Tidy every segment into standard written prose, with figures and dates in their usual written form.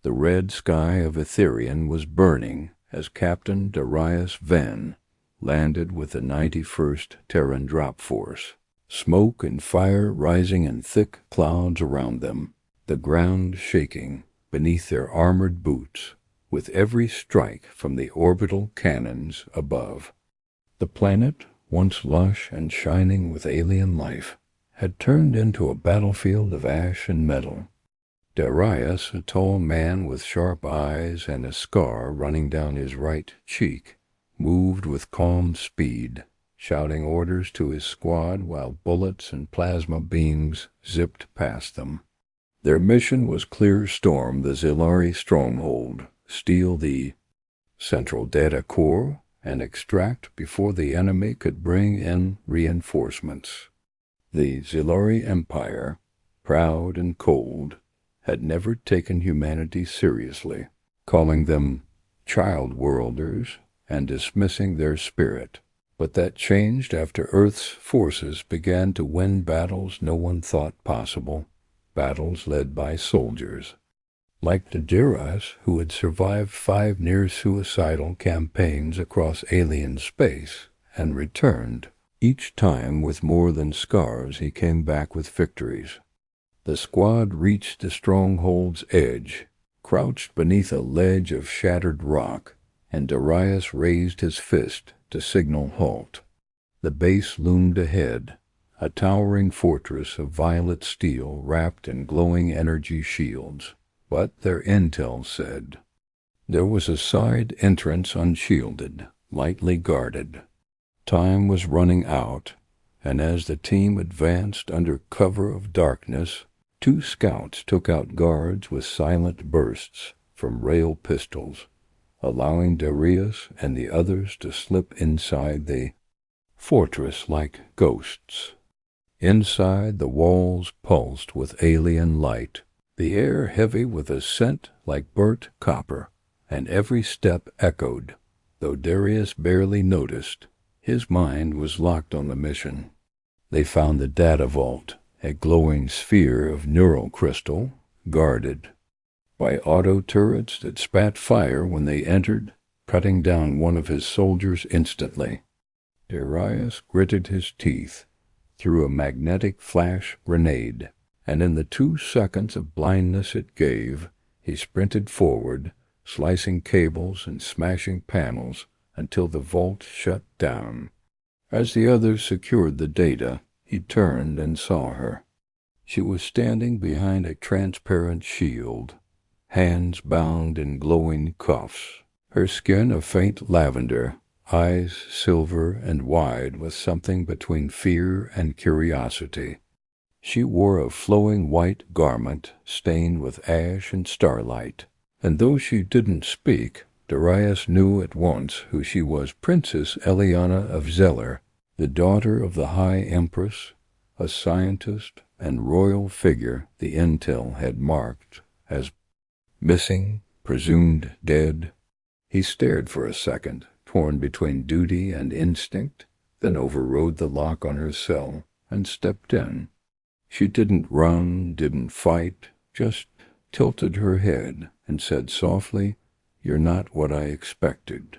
The red sky of Etherian was burning as Captain Darius Van landed with the 91st Terran Drop Force, smoke and fire rising in thick clouds around them, the ground shaking beneath their armored boots with every strike from the orbital cannons above. The planet, once lush and shining with alien life, had turned into a battlefield of ash and metal. Darius, a tall man with sharp eyes and a scar running down his right cheek, moved with calm speed, shouting orders to his squad while bullets and plasma beams zipped past them. Their mission was clear storm the Zilari stronghold, steal the central data core, and extract before the enemy could bring in reinforcements. The Zilari Empire, proud and cold, had never taken humanity seriously, calling them child-worlders and dismissing their spirit. But that changed after Earth's forces began to win battles no one thought possible, battles led by soldiers. Like the Darius, who had survived 5 near-suicidal campaigns across alien space and returned, each time with more than scars he came back with victories. The squad reached the stronghold's edge, crouched beneath a ledge of shattered rock, and Darius raised his fist to signal halt. The base loomed ahead, a towering fortress of violet steel wrapped in glowing energy shields. But their intel said there was a side entrance unshielded, lightly guarded. Time was running out, and as the team advanced under cover of darkness, 2 scouts took out guards with silent bursts from rail pistols, allowing Darius and the others to slip inside the fortress like ghosts. Inside, the walls pulsed with alien light, the air heavy with a scent like burnt copper, and every step echoed. Though Darius barely noticed, his mind was locked on the mission. They found the data vault, a glowing sphere of neural crystal, guarded by auto turrets that spat fire when they entered, cutting down one of his soldiers instantly. Darius gritted his teeth, threw a magnetic flash grenade, and in the 2 seconds of blindness it gave, he sprinted forward, slicing cables and smashing panels until the vault shut down. As the others secured the data, he turned and saw her. She was standing behind a transparent shield, hands bound in glowing cuffs, her skin a faint lavender, eyes silver and wide with something between fear and curiosity. She wore a flowing white garment stained with ash and starlight, and though she didn't speak, Darius knew at once who she was. Princess Eliana of Zeller, the daughter of the High Empress, a scientist and royal figure the intel had marked as missing, presumed dead. He stared for a second, torn between duty and instinct, then overrode the lock on her cell and stepped in. She didn't run, didn't fight, just tilted her head and said softly, "You're not what I expected."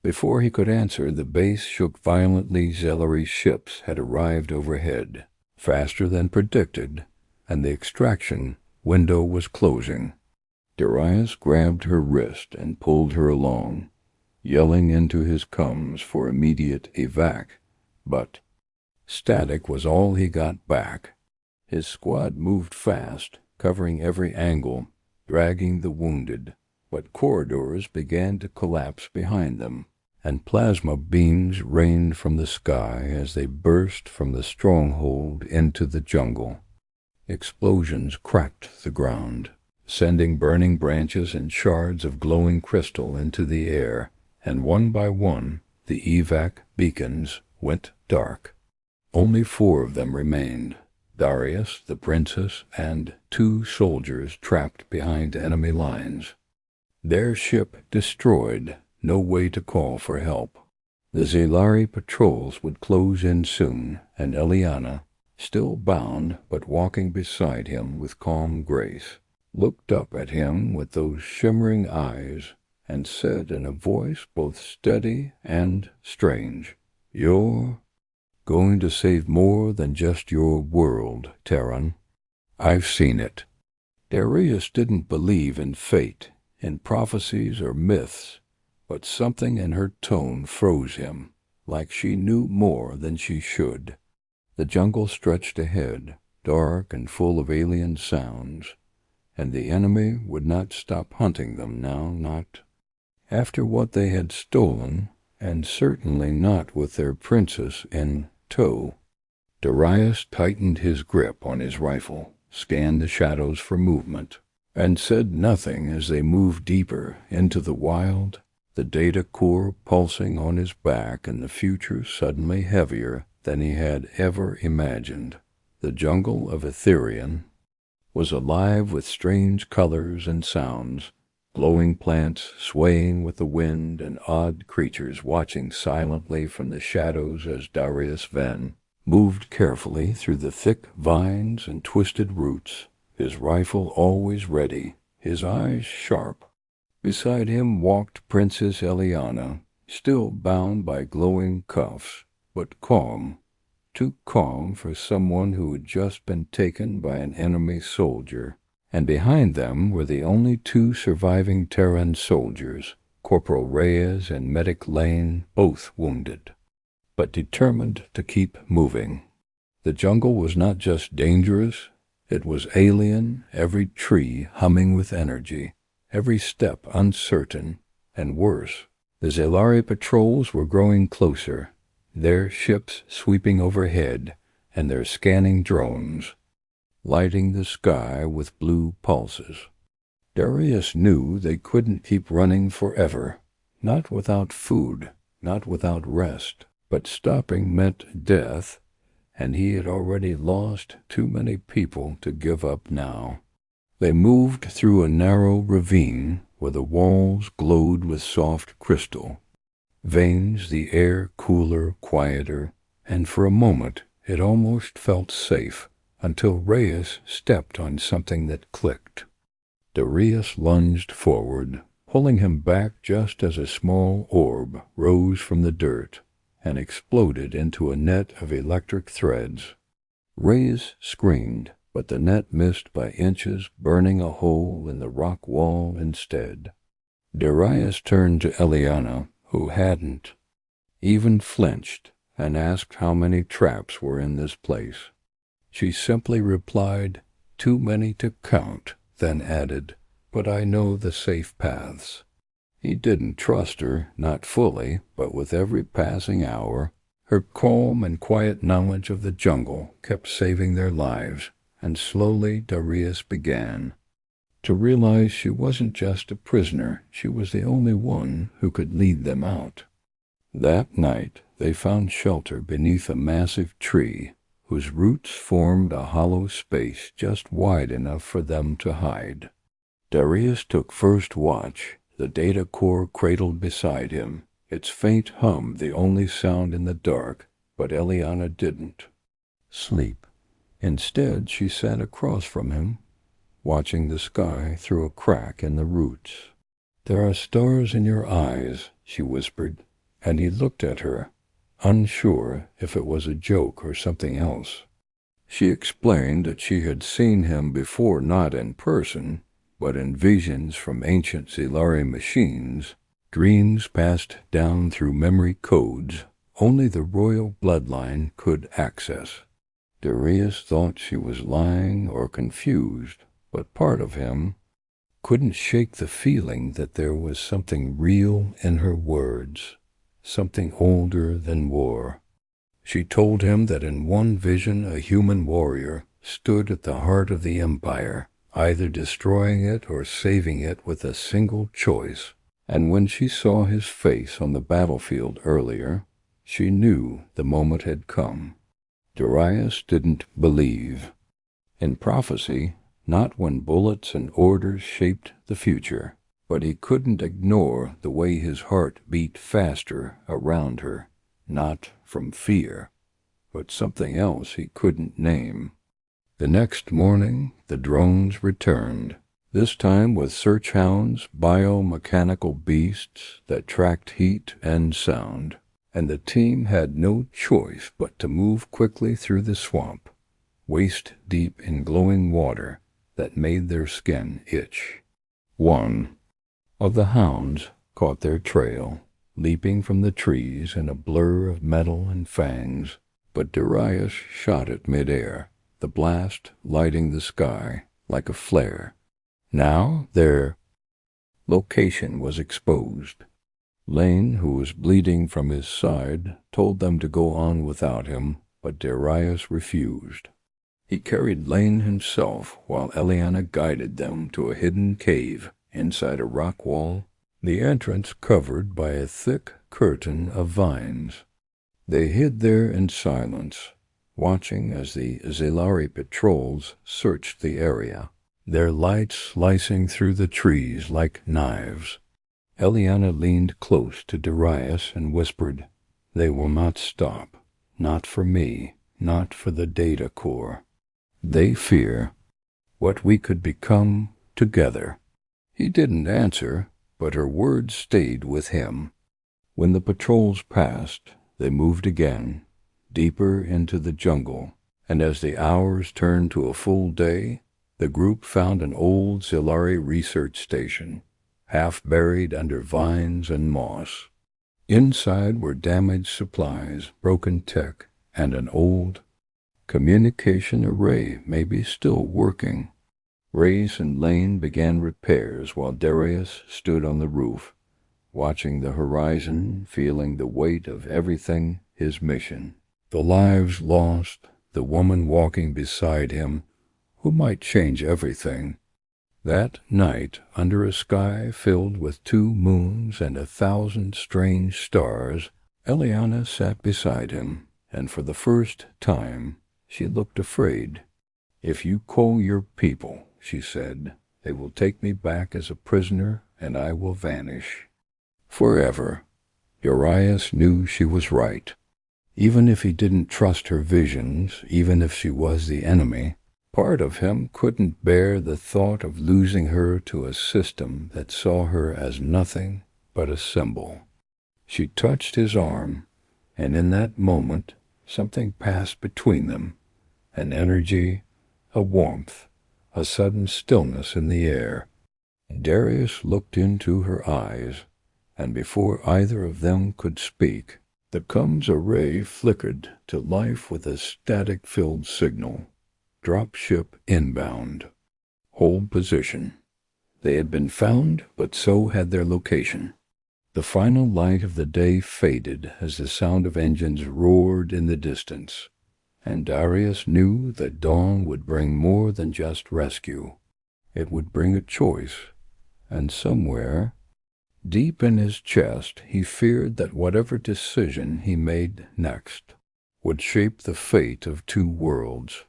Before he could answer, the base shook violently. Zellari ships had arrived overhead, faster than predicted, and the extraction window was closing. Darius grabbed her wrist and pulled her along, yelling into his comms for immediate evac, but static was all he got back. His squad moved fast, covering every angle, dragging the wounded, but corridors began to collapse behind them, and plasma beams rained from the sky as they burst from the stronghold into the jungle. Explosions cracked the ground, sending burning branches and shards of glowing crystal into the air, and one by one the evac beacons went dark. Only 4 of them remained: Darius, the princess, and 2 soldiers trapped behind enemy lines. Their ship destroyed, no way to call for help. The Zilari patrols would close in soon, and Eliana, still bound but walking beside him with calm grace, looked up at him with those shimmering eyes, and said in a voice both steady and strange, "You're going to save more than just your world, Terran. I've seen it." Darius didn't believe in fate, in prophecies or myths, but something in her tone froze him, like she knew more than she should. The jungle stretched ahead, dark and full of alien sounds, and the enemy would not stop hunting them now, not after what they had stolen, and certainly not with their princess in tow. Darius tightened his grip on his rifle, scanned the shadows for movement, and said nothing as they moved deeper into the wild, the data core pulsing on his back and the future suddenly heavier than he had ever imagined. The jungle of Etherian was alive with strange colors and sounds, glowing plants swaying with the wind and odd creatures watching silently from the shadows as Darius Ven moved carefully through the thick vines and twisted roots, his rifle always ready, his eyes sharp. Beside him walked Princess Eliana, still bound by glowing cuffs, but calm, too calm for someone who had just been taken by an enemy soldier. And behind them were the only two surviving Terran soldiers, Corporal Reyes and Medic Lane, both wounded, but determined to keep moving. The jungle was not just dangerous, it was alien, every tree humming with energy, every step uncertain, and worse. The Zelari patrols were growing closer, their ships sweeping overhead, and their scanning drones lighting the sky with blue pulses. Darius knew they couldn't keep running forever, not without food, not without rest, but stopping meant death, and he had already lost too many people to give up now. They moved through a narrow ravine where the walls glowed with soft crystal, veins the air cooler, quieter, and for a moment it almost felt safe, until Reyes stepped on something that clicked. Darius lunged forward, pulling him back just as a small orb rose from the dirt and exploded into a net of electric threads. Reyes screamed, but the net missed by inches, burning a hole in the rock wall instead. Darius turned to Eliana, who hadn't even flinched, and asked how many traps were in this place. She simply replied, "Too many to count," then added, "But I know the safe paths." He didn't trust her, not fully, but with every passing hour, her calm and quiet knowledge of the jungle kept saving their lives, and slowly Darius began to realize she wasn't just a prisoner, she was the only one who could lead them out. That night they found shelter beneath a massive tree, whose roots formed a hollow space just wide enough for them to hide. Darius took first watch, the data core cradled beside him, its faint hum the only sound in the dark, but Eliana didn't sleep. Instead, she sat across from him, watching the sky through a crack in the roots. "There are stars in your eyes," she whispered, and he looked at her, unsure if it was a joke or something else. She explained that she had seen him before, not in person, but in visions from ancient Zelari machines, dreams passed down through memory codes only the royal bloodline could access. Darius thought she was lying or confused, but part of him couldn't shake the feeling that there was something real in her words, something older than war. She told him that in one vision a human warrior stood at the heart of the empire, either destroying it or saving it with a single choice, and when she saw his face on the battlefield earlier, she knew the moment had come. Darius didn't believe in prophecy, not when bullets and orders shaped the future, but he couldn't ignore the way his heart beat faster around her, not from fear, but something else he couldn't name. The next morning the drones returned, this time with search hounds, biomechanical beasts that tracked heat and sound, and the team had no choice but to move quickly through the swamp, waist-deep in glowing water that made their skin itch. One of the hounds caught their trail, leaping from the trees in a blur of metal and fangs, but Darius shot it mid-air, the blast lighting the sky like a flare. Now their location was exposed. Lane, who was bleeding from his side, told them to go on without him, but Darius refused. He carried Lane himself while Eliana guided them to a hidden cave inside a rock wall, the entrance covered by a thick curtain of vines. They hid there in silence, watching as the Zelari patrols searched the area, their lights slicing through the trees like knives. Eliana leaned close to Darius and whispered, "They will not stop. Not for me. Not for the Data Corps. They fear what we could become together." He didn't answer, but her words stayed with him. When the patrols passed, they moved again, deeper into the jungle, and as the hours turned to a full day, the group found an old Zelari research station, half buried under vines and moss. Inside were damaged supplies, broken tech, and an old communication array maybe still working. Reyes and Lane began repairs while Darius stood on the roof, watching the horizon, feeling the weight of everything his mission. The lives lost, the woman walking beside him, who might change everything. That night, under a sky filled with 2 moons and 1,000 strange stars, Eliana sat beside him, and for the first time she looked afraid. "If you call your people," she said, "they will take me back as a prisoner, and I will vanish forever." Darius knew she was right. Even if he didn't trust her visions, even if she was the enemy, part of him couldn't bear the thought of losing her to a system that saw her as nothing but a symbol. She touched his arm, and in that moment something passed between them, an energy, a warmth, a sudden stillness in the air. Darius looked into her eyes, and before either of them could speak, the comms array flickered to life with a static-filled signal. Dropship inbound. Hold position. They had been found, but so had their location. The final light of the day faded as the sound of engines roared in the distance, and Darius knew that dawn would bring more than just rescue. It would bring a choice, and somewhere, deep in his chest, he feared that whatever decision he made next would shape the fate of 2 worlds.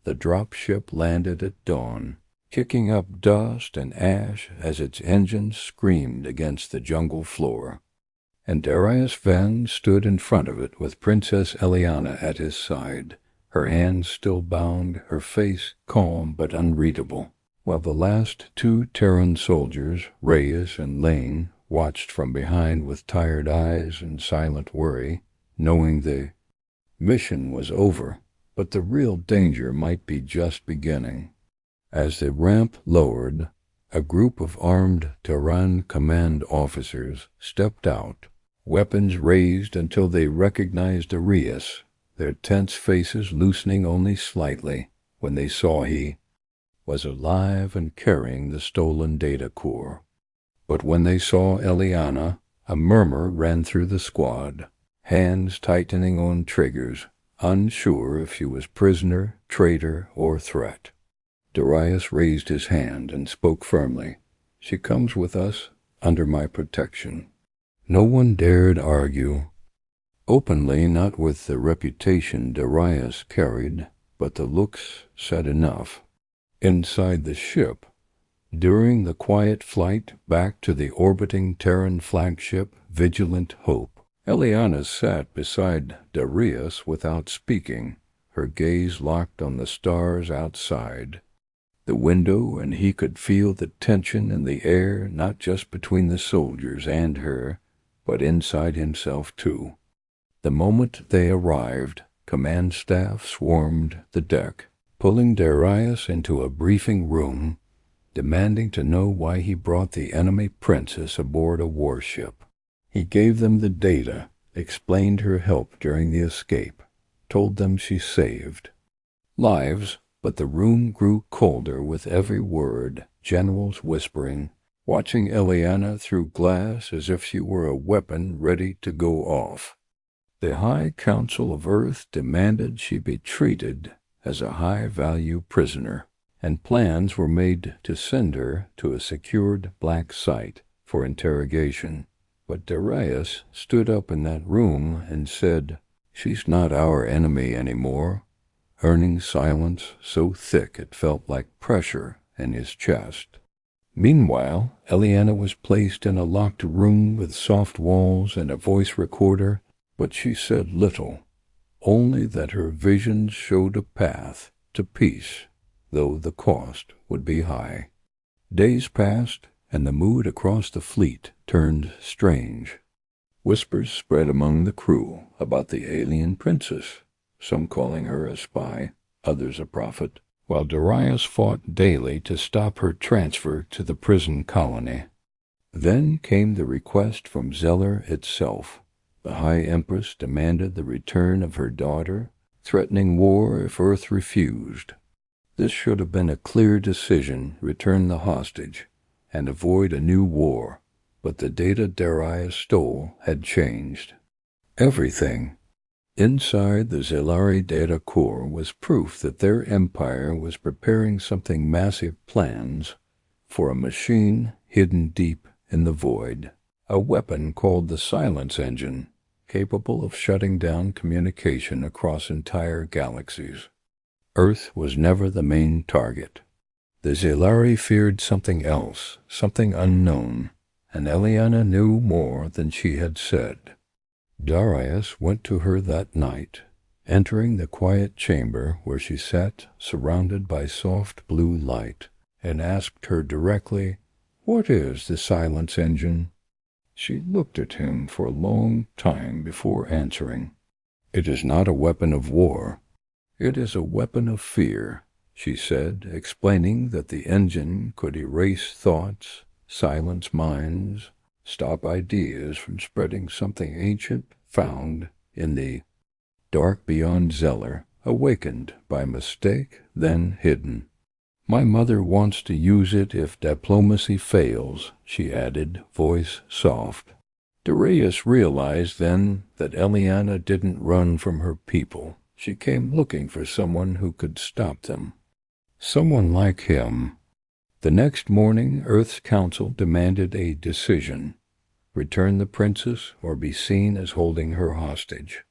The dropship landed at dawn, kicking up dust and ash as its engines screamed against the jungle floor, and Darius Van stood in front of it with Princess Eliana at his side, her hands still bound, her face calm but unreadable, while the last 2 Terran soldiers, Reyes and Lane, watched from behind with tired eyes and silent worry, knowing the mission was over, but the real danger might be just beginning. As the ramp lowered, a group of armed Terran command officers stepped out, weapons raised until they recognized Arias, their tense faces loosening only slightly when they saw he was alive and carrying the stolen data core. But when they saw Eliana, a murmur ran through the squad, hands tightening on triggers, unsure if she was prisoner, traitor, or threat. Darius raised his hand and spoke firmly. "She comes with us under my protection." No one dared argue. Openly, not with the reputation Darius carried, but the looks said enough. Inside the ship, during the quiet flight back to the orbiting Terran flagship Vigilant Hope, Eliana sat beside Darius without speaking, her gaze locked on the stars outside. the window, and he could feel the tension in the air, not just between the soldiers and her, but inside himself too. The moment they arrived, command staff swarmed the deck, pulling Darius into a briefing room, demanding to know why he brought the enemy princess aboard a warship. He gave them the data, explained her help during the escape, told them she saved lives, but the room grew colder with every word, generals whispering, watching Eliana through glass as if she were a weapon ready to go off. The High Council of Earth demanded she be treated as a high-value prisoner, and plans were made to send her to a secured black site for interrogation. But Darius stood up in that room and said, "She's not our enemy anymore," earning silence so thick it felt like pressure in his chest. Meanwhile, Eliana was placed in a locked room with soft walls and a voice recorder, but she said little, only that her visions showed a path to peace, though the cost would be high. Days passed, and the mood across the fleet turned strange. Whispers spread among the crew about the alien princess, some calling her a spy, others a prophet, while Darius fought daily to stop her transfer to the prison colony. Then came the request from Zeller itself. The High Empress demanded the return of her daughter, threatening war if Earth refused. This should have been a clear decision: return the hostage and avoid a new war, but the data Darius stole had changed everything. Inside the Zelari data core was proof that their empire was preparing something massive: plans for a machine hidden deep in the void, a weapon called the Silence Engine, capable of shutting down communication across entire galaxies. Earth was never the main target. The Zelari feared something else, something unknown, and Eliana knew more than she had said. Darius went to her that night, entering the quiet chamber where she sat surrounded by soft blue light, and asked her directly, "What is the Silence Engine?" She looked at him for a long time before answering. "It is not a weapon of war. It is a weapon of fear," she said, explaining that the engine could erase thoughts, silence minds, stop ideas from spreading something ancient found in the dark beyond Zeller, awakened by mistake, then hidden. "My mother wants to use it if diplomacy fails," she added, voice soft. Darius realized then that Eliana didn't run from her people. She came looking for someone who could stop them. Someone like him. The next morning, Earth's council demanded a decision: return the princess or be seen as holding her hostage.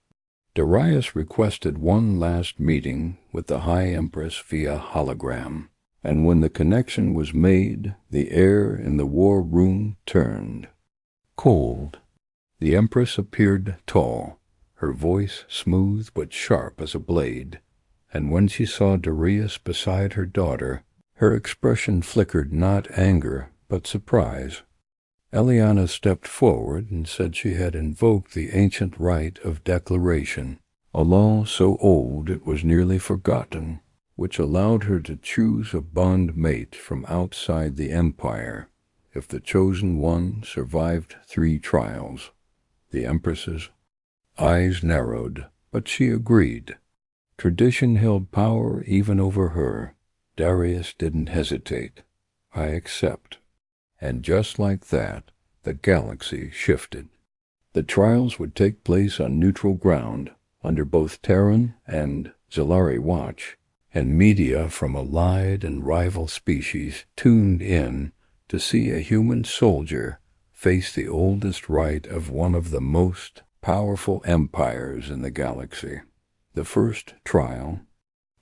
Darius requested one last meeting with the High Empress via hologram, and when the connection was made, the air in the war room turned cold. The Empress appeared tall, her voice smooth but sharp as a blade, and when she saw Darius beside her daughter, her expression flickered not anger but surprise. Eliana stepped forward and said she had invoked the ancient rite of declaration, a law so old it was nearly forgotten, which allowed her to choose a bond mate from outside the empire if the chosen one survived 3 trials. The Empress's eyes narrowed, but she agreed. Tradition held power even over her. Darius didn't hesitate. "I accept." And just like that, the galaxy shifted. The trials would take place on neutral ground, under both Terran and Zelari watch, and media from allied and rival species tuned in to see a human soldier face the oldest rite of one of the most powerful empires in the galaxy. The first trial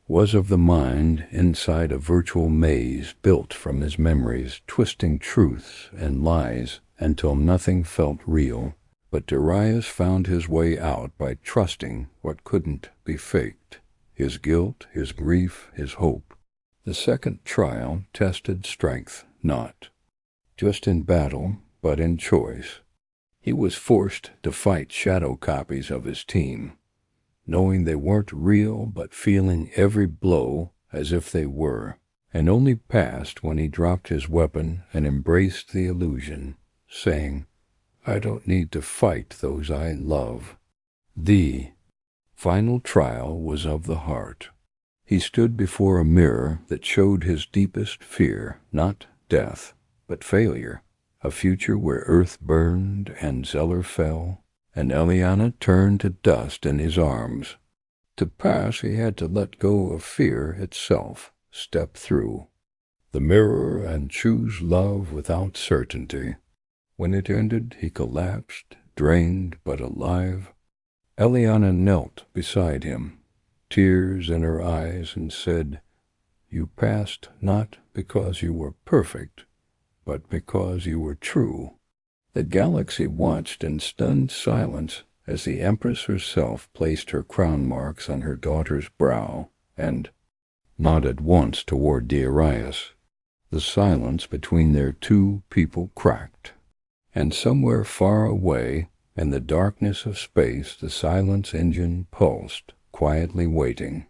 was of the mind inside a virtual maze built from his memories, twisting truths and lies until nothing felt real. But Darius found his way out by trusting what couldn't be faked: his guilt, his grief, his hope. The second trial tested strength not just in battle, but in choice. He was forced to fight shadow copies of his team, knowing they weren't real but feeling every blow as if they were, and only passed when he dropped his weapon and embraced the illusion, saying, "I don't need to fight those I love." The final trial was of the heart. He stood before a mirror that showed his deepest fear, not death, but failure, a future where Earth burned and Zeller fell, and Eliana turned to dust in his arms. To pass, he had to let go of fear itself, step through the mirror and choose love without certainty. When it ended, he collapsed, drained but alive. Eliana knelt beside him, tears in her eyes, and said, "You passed not because you were perfect, but because you were true." The galaxy watched in stunned silence as the Empress herself placed her crown marks on her daughter's brow and nodded once toward Darius. The silence between their two people cracked, and somewhere far away, in the darkness of space, the silence engine pulsed, quietly waiting.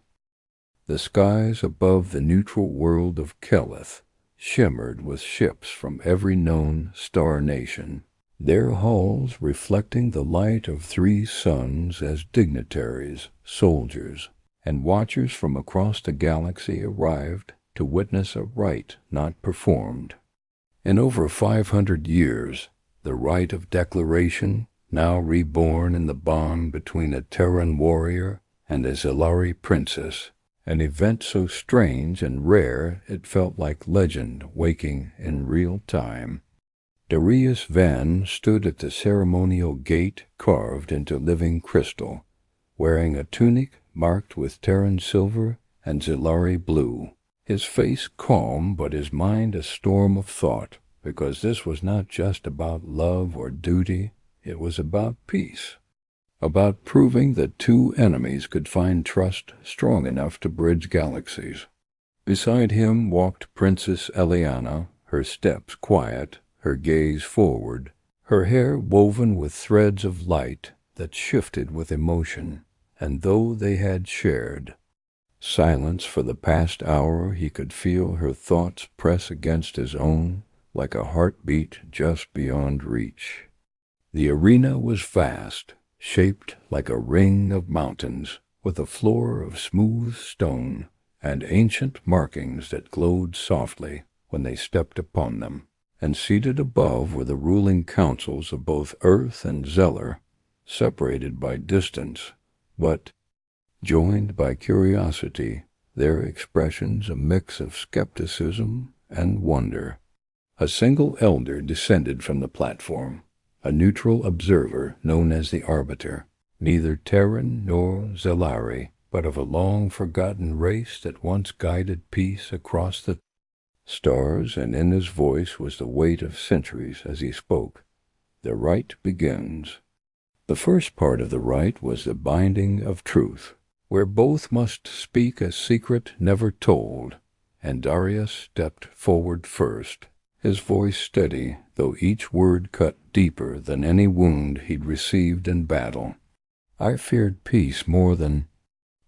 The skies above the neutral world of Keleth shimmered with ships from every known star nation, their hulls reflecting the light of 3 suns as dignitaries, soldiers, and watchers from across the galaxy arrived to witness a rite not performed. In over 500 years, the rite of declaration, now reborn in the bond between a Terran warrior and a Zellari princess, an event so strange and rare it felt like legend waking in real time. Darius Van stood at the ceremonial gate carved into living crystal, wearing a tunic marked with Terran silver and Zellari blue, his face calm but his mind a storm of thought, because this was not just about love or duty, it was about peace, about proving that 2 enemies could find trust strong enough to bridge galaxies. Beside him walked Princess Eliana, her steps quiet, her gaze forward, her hair woven with threads of light that shifted with emotion, and though they had shared silence for the past hour, he could feel her thoughts press against his own like a heartbeat just beyond reach. The arena was vast, shaped like a ring of mountains, with a floor of smooth stone and ancient markings that glowed softly when they stepped upon them. And seated above were the ruling councils of both Earth and Zeller, separated by distance, but joined by curiosity, their expressions a mix of skepticism and wonder. A single elder descended from the platform, a neutral observer known as the Arbiter, neither Terran nor Zellari, but of a long-forgotten race that once guided peace across the stars, and in his voice was the weight of centuries as he spoke. The rite begins. The first part of the rite was the binding of truth, where both must speak a secret never told, and Darius stepped forward first, his voice steady, though each word cut deeper than any wound he'd received in battle. "I feared peace more than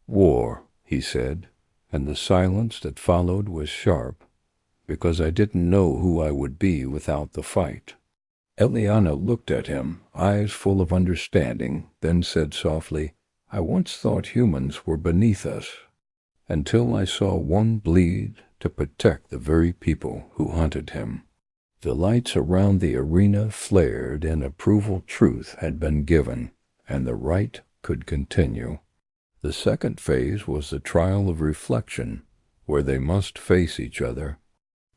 war," he said, and the silence that followed was sharp, because I didn't know who I would be without the fight. Eliana looked at him, eyes full of understanding, then said softly, "I once thought humans were beneath us, until I saw one bleed to protect the very people who hunted him." The lights around the arena flared and approval truth had been given, and the rite could continue. The second phase was the trial of reflection, where they must face each other.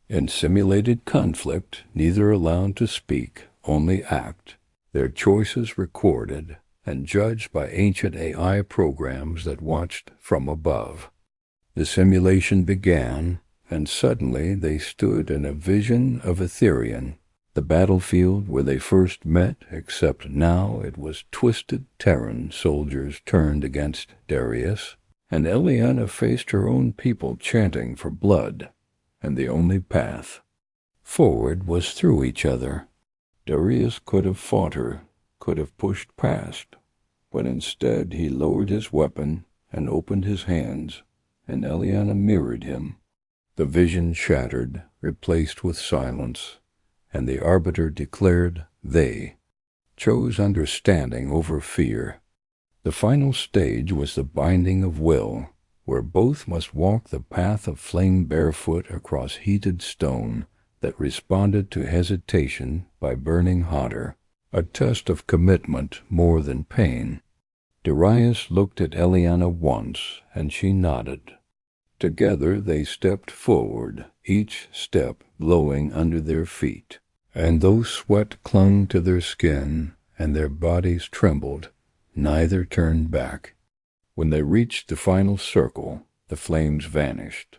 In simulated conflict, neither allowed to speak, only act, their choices recorded and judged by ancient AI programs that watched from above. The simulation began, and suddenly they stood in a vision of Etherian, the battlefield where they first met, except now it was twisted Terran soldiers turned against Darius, and Eliana faced her own people chanting for blood, and the only path forward was through each other. Darius could have fought her, could have pushed past, but instead he lowered his weapon and opened his hands, and Eliana mirrored him. The vision shattered, replaced with silence, and the arbiter declared they chose understanding over fear. The final stage was the binding of will, where both must walk the path of flame barefoot across heated stone that responded to hesitation by burning hotter, a test of commitment more than pain. Darius looked at Eliana once, and she nodded. Together they stepped forward, each step glowing under their feet, and though sweat clung to their skin and their bodies trembled, neither turned back. When they reached the final circle, the flames vanished,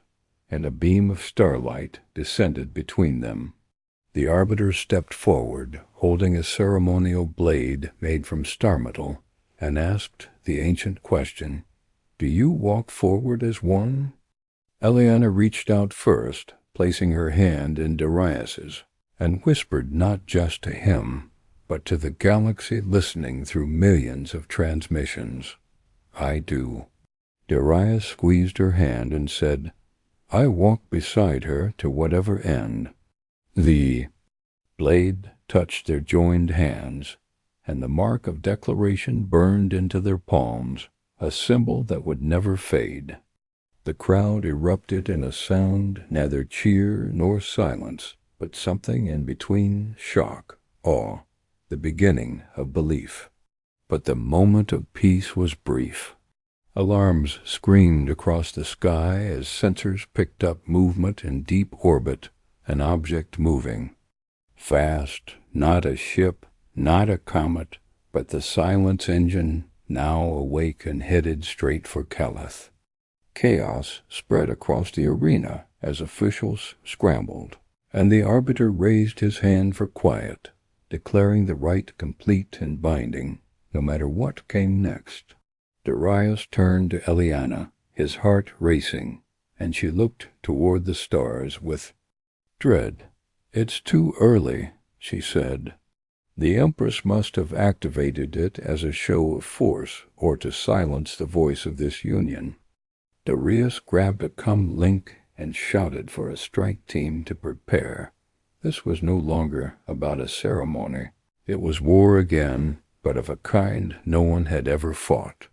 and a beam of starlight descended between them. The arbiter stepped forward, holding a ceremonial blade made from star metal, and asked the ancient question, "Do you walk forward as one?" Eliana reached out first, placing her hand in Darius's, and whispered not just to him, but to the galaxy listening through millions of transmissions. "I do." Darius squeezed her hand and said, "I walk beside her to whatever end." The blade touched their joined hands, and the mark of declaration burned into their palms, a symbol that would never fade. The crowd erupted in a sound neither cheer nor silence, but something in between shock, awe, the beginning of belief. But the moment of peace was brief. Alarms screamed across the sky as sensors picked up movement in deep orbit, an object moving. Fast, not a ship, not a comet, but the Silence engine, now awake and headed straight for Caleth. Chaos spread across the arena as officials scrambled, and the arbiter raised his hand for quiet, declaring the rite complete and binding, no matter what came next. Darius turned to Eliana, his heart racing, and she looked toward the stars with dread. "It's too early," she said. "The Empress must have activated it as a show of force or to silence the voice of this union." Darius grabbed a comlink and shouted for a strike team to prepare. This was no longer about a ceremony. It was war again, but of a kind no one had ever fought.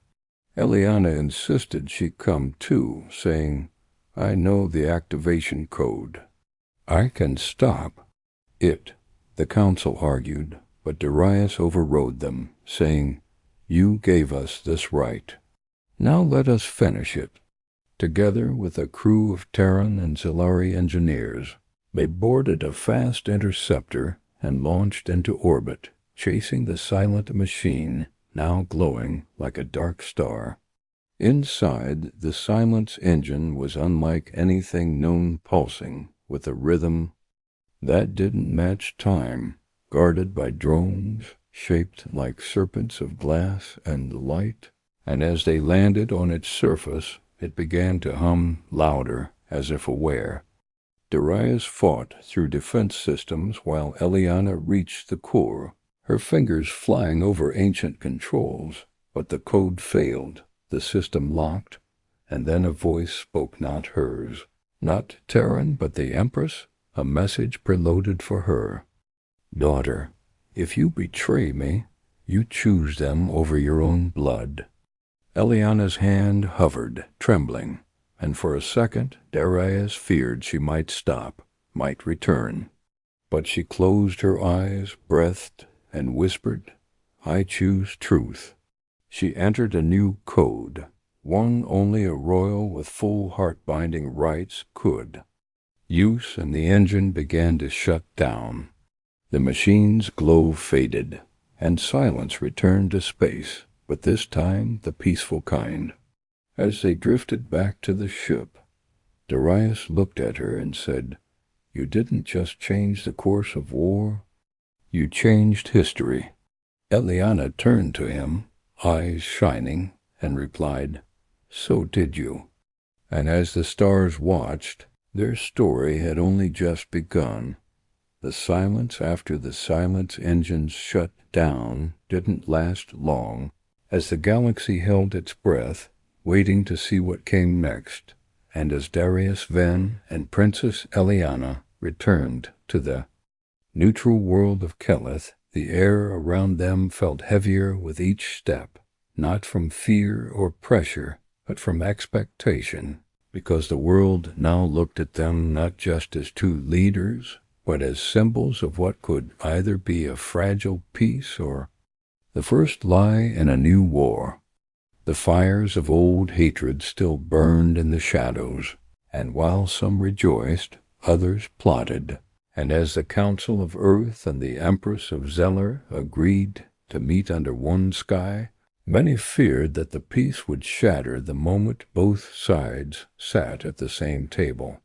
Eliana insisted she come too, saying, "I know the activation code. I can stop it," the council argued, but Darius overrode them, saying, "You gave us this right. Now let us finish it." Together with a crew of Terran and Zilari engineers, they boarded a fast interceptor and launched into orbit, chasing the silent machine, now glowing like a dark star. Inside, the Silence engine was unlike anything known, pulsing with a rhythm that didn't match time, guarded by drones shaped like serpents of glass and light, and as they landed on its surface, it began to hum louder, as if aware. Darius fought through defense systems while Eliana reached the core, her fingers flying over ancient controls, but the code failed, the system locked, and then a voice spoke, not hers, not Terran, but the Empress, a message preloaded for her. "Daughter, if you betray me, you choose them over your own blood." Eliana's hand hovered, trembling, and for a second Darius feared she might stop, might return. But she closed her eyes, breathed, and whispered, "I choose truth." She entered a new code, one only a royal with full heart-binding rights could use, and the engine began to shut down. The machine's glow faded, and silence returned to space, but this time the peaceful kind. As they drifted back to the ship, Darius looked at her and said, "You didn't just change the course of war, you changed history." Eliana turned to him, eyes shining, and replied, So did you. And as the stars watched, their story had only just begun. The silence after the silence engines shut down didn't last long, as the galaxy held its breath, waiting to see what came next, and as Darius Ven and Princess Eliana returned to the neutral world of Keleth, the air around them felt heavier with each step, not from fear or pressure, but from expectation, because the world now looked at them not just as two leaders, but as symbols of what could either be a fragile peace or the first lie in a new war. The fires of old hatred still burned in the shadows, and while some rejoiced, others plotted. And as the Council of Earth and the Empress of Zeller agreed to meet under one sky, many feared that the peace would shatter the moment both sides sat at the same table.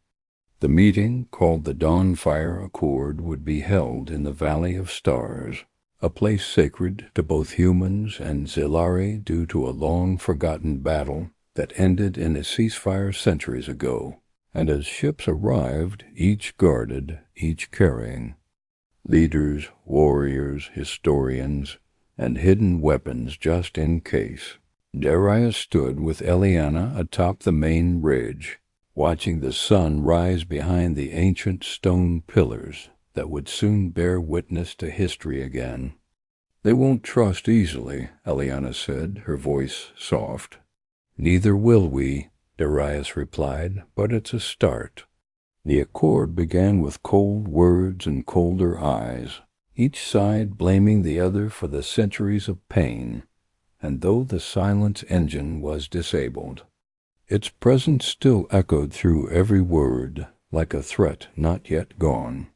The meeting, called the Dawnfire Accord, would be held in the Valley of Stars, a place sacred to both humans and Zilari due to a long-forgotten battle that ended in a ceasefire centuries ago. And as ships arrived, each guarded, each carrying leaders, warriors, historians, and hidden weapons just in case, Darius stood with Eliana atop the main ridge, watching the sun rise behind the ancient stone pillars that would soon bear witness to history again. "They won't trust easily," Eliana said, her voice soft. "Neither will we," Darius replied, "but it's a start." The accord began with cold words and colder eyes, each side blaming the other for the centuries of pain, and though the silence engine was disabled, its presence still echoed through every word like a threat not yet gone.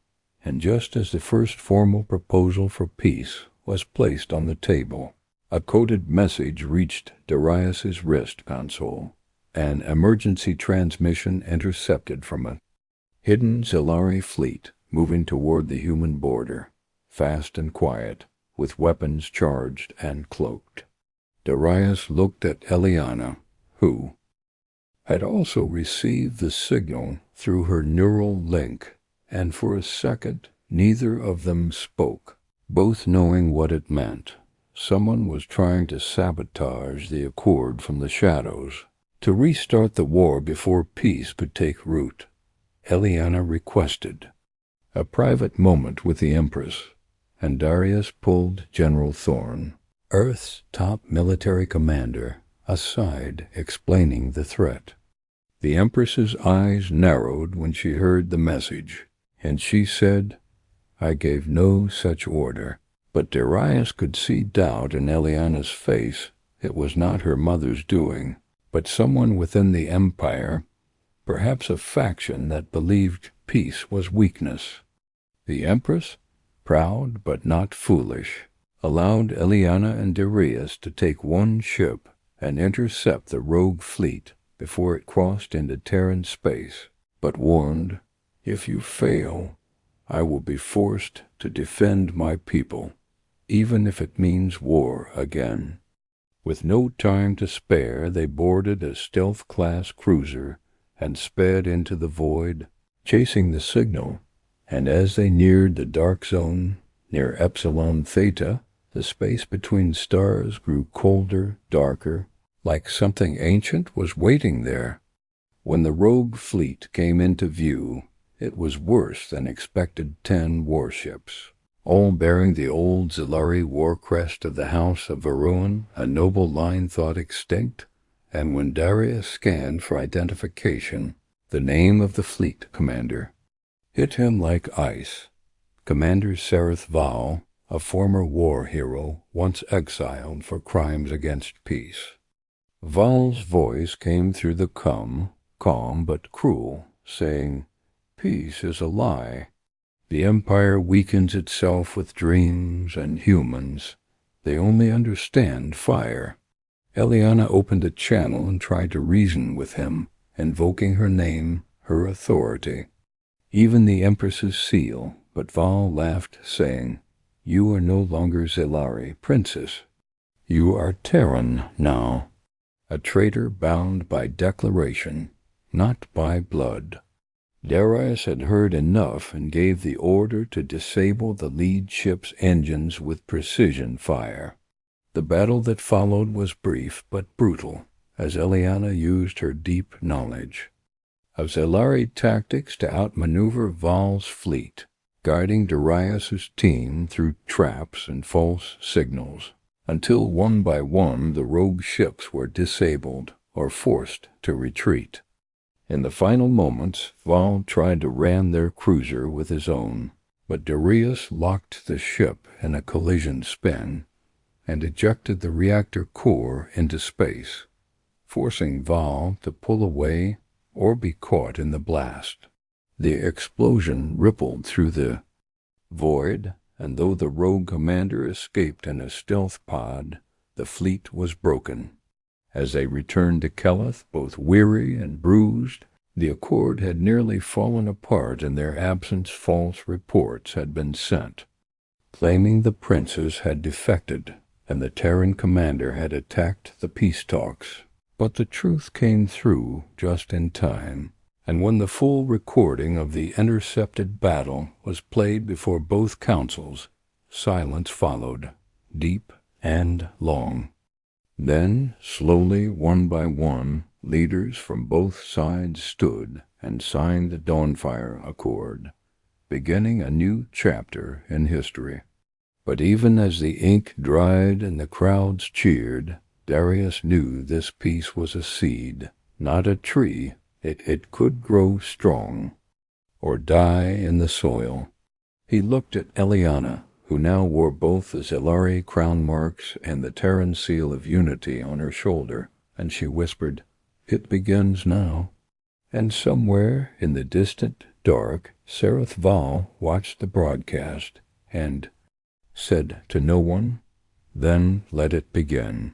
And just as the first formal proposal for peace was placed on the table, a coded message reached Darius's wrist console, an emergency transmission intercepted from a hidden Zilari fleet moving toward the human border, fast and quiet, with weapons charged and cloaked. Darius looked at Eliana, who had also received the signal through her neural link, and for a second neither of them spoke, both knowing what it meant. Someone was trying to sabotage the accord from the shadows, to restart the war before peace could take root. Eliana requested a private moment with the Empress, and Darius pulled General Thorne, Earth's top military commander, aside, explaining the threat. The Empress's eyes narrowed when she heard the message, and she said, "I gave no such order." But Darius could see doubt in Eliana's face. It was not her mother's doing, but someone within the Empire, perhaps a faction that believed peace was weakness. The Empress, proud but not foolish, allowed Eliana and Darius to take one ship and intercept the rogue fleet before it crossed into Terran space, but warned, "If you fail, I will be forced to defend my people, even if it means war again." With no time to spare, they boarded a stealth-class cruiser and sped into the void, chasing the signal, and as they neared the dark zone near Epsilon Theta, the space between stars grew colder, darker, like something ancient was waiting there. When the rogue fleet came into view, it was worse than expected 10 warships, all bearing the old Zilari war crest of the House of Varun, a noble line thought extinct, and when Darius scanned for identification, the name of the fleet commander hit him like ice. Commander Sereth Val, a former war hero once exiled for crimes against peace. Val's voice came through the calm but cruel, saying, "Peace is a lie. The Empire weakens itself with dreams and humans. They only understand fire." Eliana opened a channel and tried to reason with him, invoking her name, her authority, even the Empress's seal, but Val laughed, saying, "You are no longer Zilari, princess. You are Terran now." a traitor bound by declaration, not by blood. Darius had heard enough and gave the order to disable the lead ship's engines with precision fire. The battle that followed was brief but brutal, as Eliana used her deep knowledge of Zelari tactics to outmaneuver Val's fleet, guiding Darius's team through traps and false signals, until one by one the rogue ships were disabled or forced to retreat. In the final moments, Val tried to ram their cruiser with his own, but Darius locked the ship in a collision spin and ejected the reactor core into space, forcing Val to pull away or be caught in the blast. The explosion rippled through the void, and though the rogue commander escaped in a stealth pod, the fleet was broken. As they returned to Keleth, both weary and bruised, the Accord had nearly fallen apart and their absence. False reports had been sent, claiming the princes had defected and the Terran commander had attacked the peace talks. But the truth came through just in time, and when the full recording of the intercepted battle was played before both councils, silence followed, deep and long. Then, slowly, one by one, leaders from both sides stood and signed the Dawnfire Accord, beginning a new chapter in history. But even as the ink dried and the crowds cheered, Darius knew this peace was a seed, not a tree. It could grow strong, or die in the soil. He looked at Eliana, who now wore both the Zelari crown marks and the Terran seal of unity on her shoulder, and she whispered, "It begins now." And somewhere in the distant dark, Sereth Val watched the broadcast and said to no one, "Then let it begin."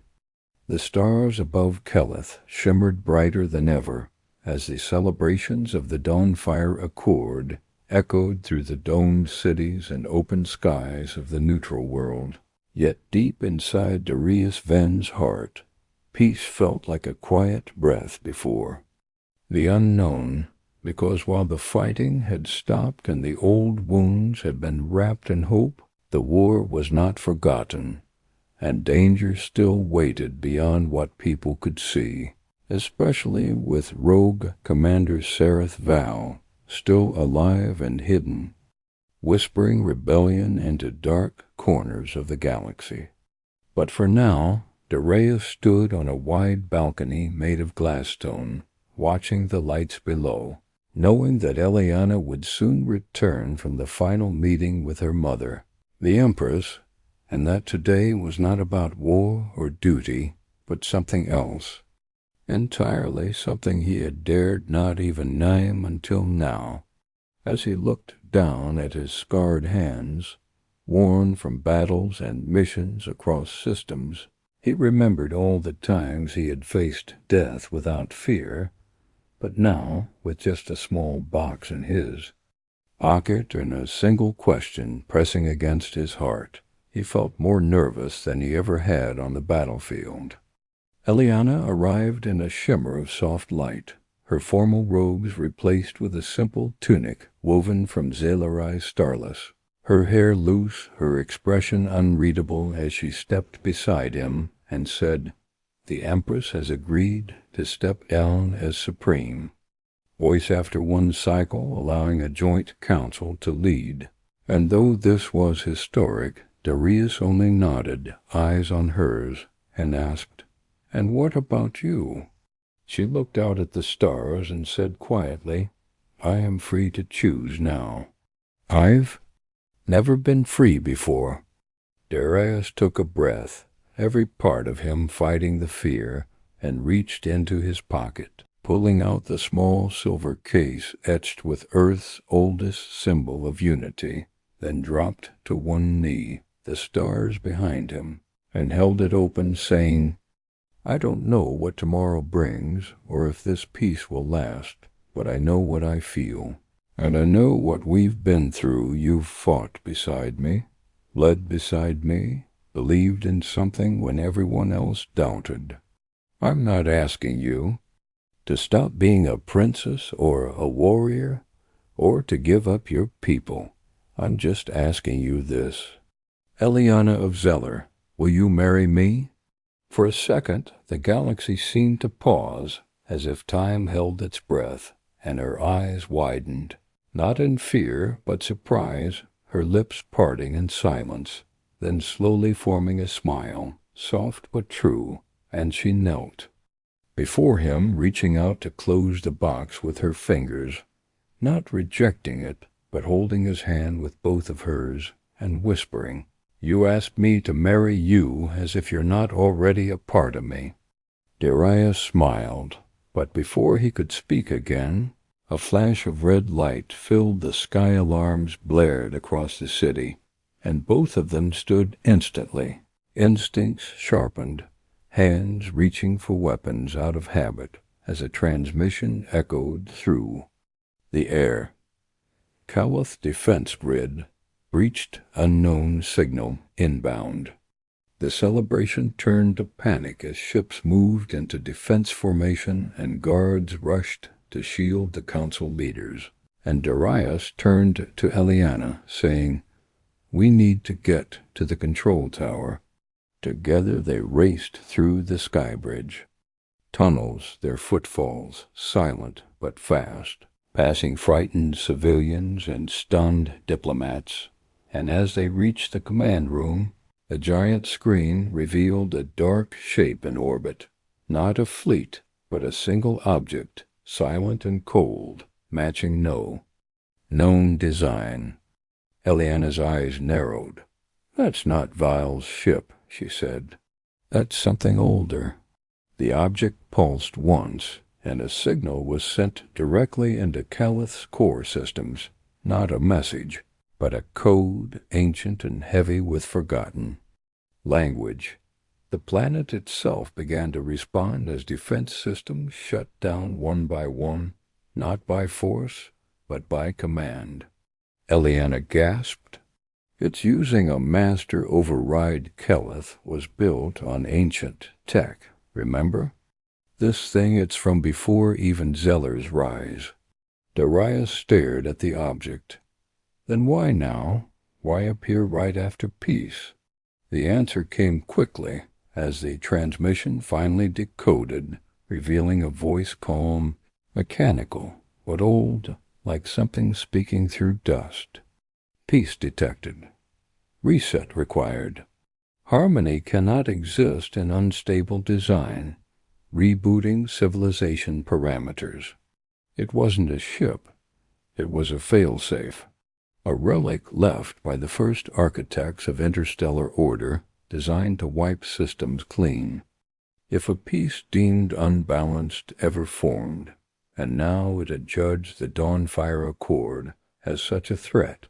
The stars above Keleth shimmered brighter than ever as the celebrations of the Dawnfire Accord echoed through the domed cities and open skies of the neutral world. Yet deep inside Darius Ven's heart, peace felt like a quiet breath before the unknown, because while the fighting had stopped and the old wounds had been wrapped in hope, the war was not forgotten, and danger still waited beyond what people could see, especially with rogue Commander Sereth Val still alive and hidden, whispering rebellion into dark corners of the galaxy. But for now, Darius stood on a wide balcony made of glassstone, watching the lights below, knowing that Eliana would soon return from the final meeting with her mother, the Empress, and that today was not about war or duty, but something else. Entirely something he had dared not even name until now. As he looked down at his scarred hands, worn from battles and missions across systems, he remembered all the times he had faced death without fear, but now, with just a small box in his pocket and a single question pressing against his heart, he felt more nervous than he ever had on the battlefield. Eliana arrived in a shimmer of soft light, her formal robes replaced with a simple tunic woven from Zelari starless, her hair loose, her expression unreadable as she stepped beside him and said, "The Empress has agreed to step down as supreme," voice after one cycle allowing a joint council to lead. And though this was historic, Darius only nodded, eyes on hers, and asked, "And what about you?" She looked out at the stars and said quietly, "I am free to choose now." "I've never been free before." Darius took a breath, every part of him fighting the fear, and reached into his pocket, pulling out the small silver case etched with Earth's oldest symbol of unity, then dropped to one knee, the stars behind him, and held it open, saying, "I don't know what tomorrow brings, or if this peace will last, but I know what I feel. And I know what we've been through. You've fought beside me, led beside me, believed in something when everyone else doubted. I'm not asking you to stop being a princess or a warrior or to give up your people. I'm just asking you this. Eliana of Zeller, will you marry me?" For a second, the galaxy seemed to pause, as if time held its breath, and her eyes widened, not in fear but surprise, her lips parting in silence, then slowly forming a smile, soft but true, and she knelt before him, reaching out to close the box with her fingers, not rejecting it, but holding his hand with both of hers, and whispering, "You asked me to marry you as if you're not already a part of me." Darius smiled, but before he could speak again, a flash of red light filled the sky alarms blared across the city, and both of them stood instantly, instincts sharpened, hands reaching for weapons out of habit as a transmission echoed through the air. Calith Defense Grid, breached unknown signal inbound. The celebration turned to panic as ships moved into defense formation and guards rushed to shield the council leaders. And Darius turned to Eliana, saying, "We need to get to the control tower." Together they raced through the sky bridge. Tunnels, their footfalls, silent but fast, passing frightened civilians and stunned diplomats. And as they reached the command room, a giant screen revealed a dark shape in orbit. Not a fleet, but a single object, silent and cold, matching no known design. Eliana's eyes narrowed. "That's not Vile's ship," she said. "That's something older." The object pulsed once, and a signal was sent directly into Calith's core systems. Not a message, but a code ancient and heavy with forgotten language. The planet itself began to respond as defense systems shut down one by one, not by force, but by command. Eliana gasped. "It's using a master override. Calith was built on ancient tech, remember? This thing, it's from before even Zeller's rise." Darius stared at the object. "Then why now? Why appear right after peace?" The answer came quickly as the transmission finally decoded, revealing a voice calm, mechanical, but old, like something speaking through dust. "Peace detected. Reset required. Harmony cannot exist in unstable design. Rebooting civilization parameters." It wasn't a ship. It was a failsafe. A relic left by the first architects of interstellar order, designed to wipe systems clean. If a peace deemed unbalanced ever formed, and now it had judged the Dawnfire Accord as such a threat,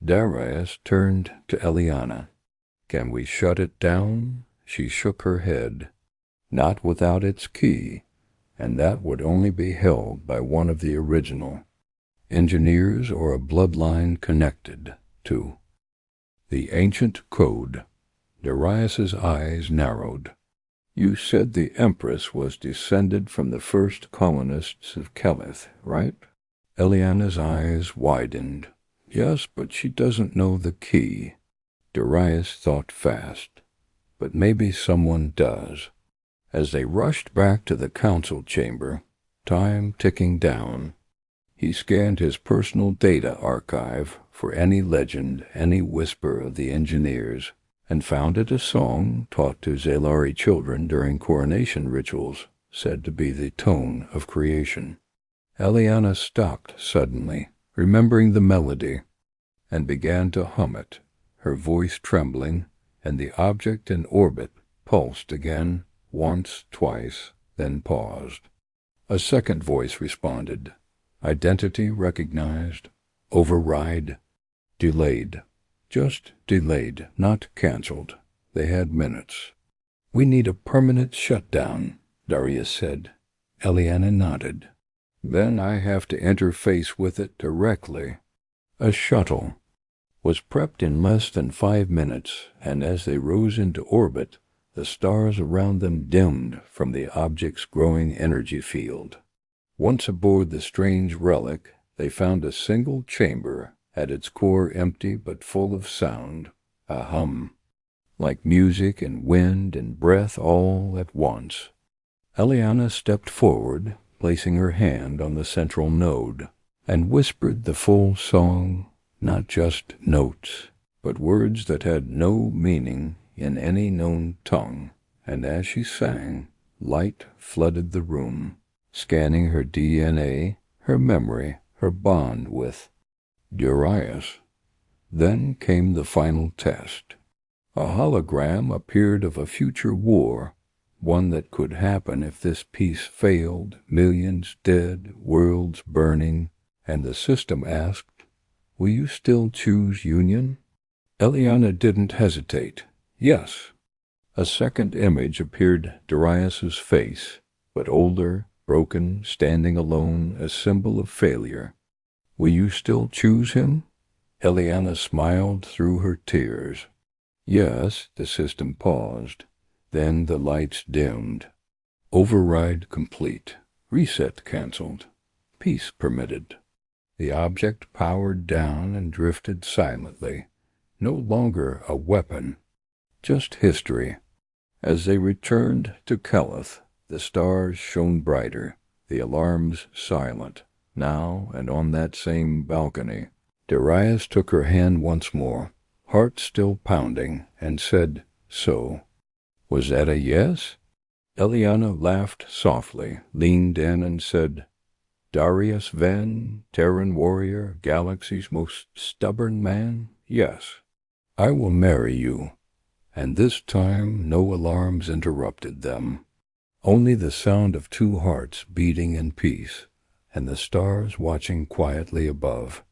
Darius turned to Eliana. "Can we shut it down?" She shook her head. "Not without its key, and that would only be held by one of the original engineers or a bloodline connected to the ancient code." Darius's eyes narrowed. "You said the Empress was descended from the first colonists of Calith, right?" Eliana's eyes widened. "Yes, but she doesn't know the key." Darius thought fast. But maybe someone does. As they rushed back to the council chamber, time ticking down, he scanned his personal data archive for any legend, any whisper of the engineers, and found it a song taught to Zelari children during coronation rituals, said to be the tone of creation. Eliana stopped suddenly, remembering the melody, and began to hum it, her voice trembling, and the object in orbit pulsed again, once, twice, then paused. A second voice responded. Identity recognized. Override. Delayed. Just delayed, not canceled. They had minutes. "We need a permanent shutdown," Darius said. Eliana nodded. "Then I have to interface with it directly." A shuttle was prepped in less than 5 minutes, and as they rose into orbit, The stars around them dimmed from the object's growing energy field. Once aboard the strange relic, they found a single chamber, at its core empty but full of sound, a hum, like music and wind and breath all at once. Eliana stepped forward, placing her hand on the central node, and whispered the full song, not just notes, but words that had no meaning in any known tongue. And as she sang, light flooded the room, scanning her DNA, her memory, her bond with Darius. Then came the final test. A hologram appeared of a future war, one that could happen if this peace failed, millions dead, worlds burning, and the system asked, "Will you still choose union?" Eliana didn't hesitate. Yes. A second image appeared, Darius's face, but older, broken, standing alone, a symbol of failure. "Will you still choose him?" Eliana smiled through her tears. Yes, the system paused. Then the lights dimmed. Override complete. Reset canceled. Peace permitted. The object powered down and drifted silently. No longer a weapon, just history. As they returned to Keleth, the stars shone brighter, the alarms silent. Now, and on that same balcony, Darius took her hand once more, heart still pounding, and said, "So, was that a yes?" Eliana laughed softly, leaned in, and said, "Darius Ven, Terran warrior, galaxy's most stubborn man, yes. I will marry you." And this time no alarms interrupted them. Only the sound of two hearts beating in peace, and the stars watching quietly above.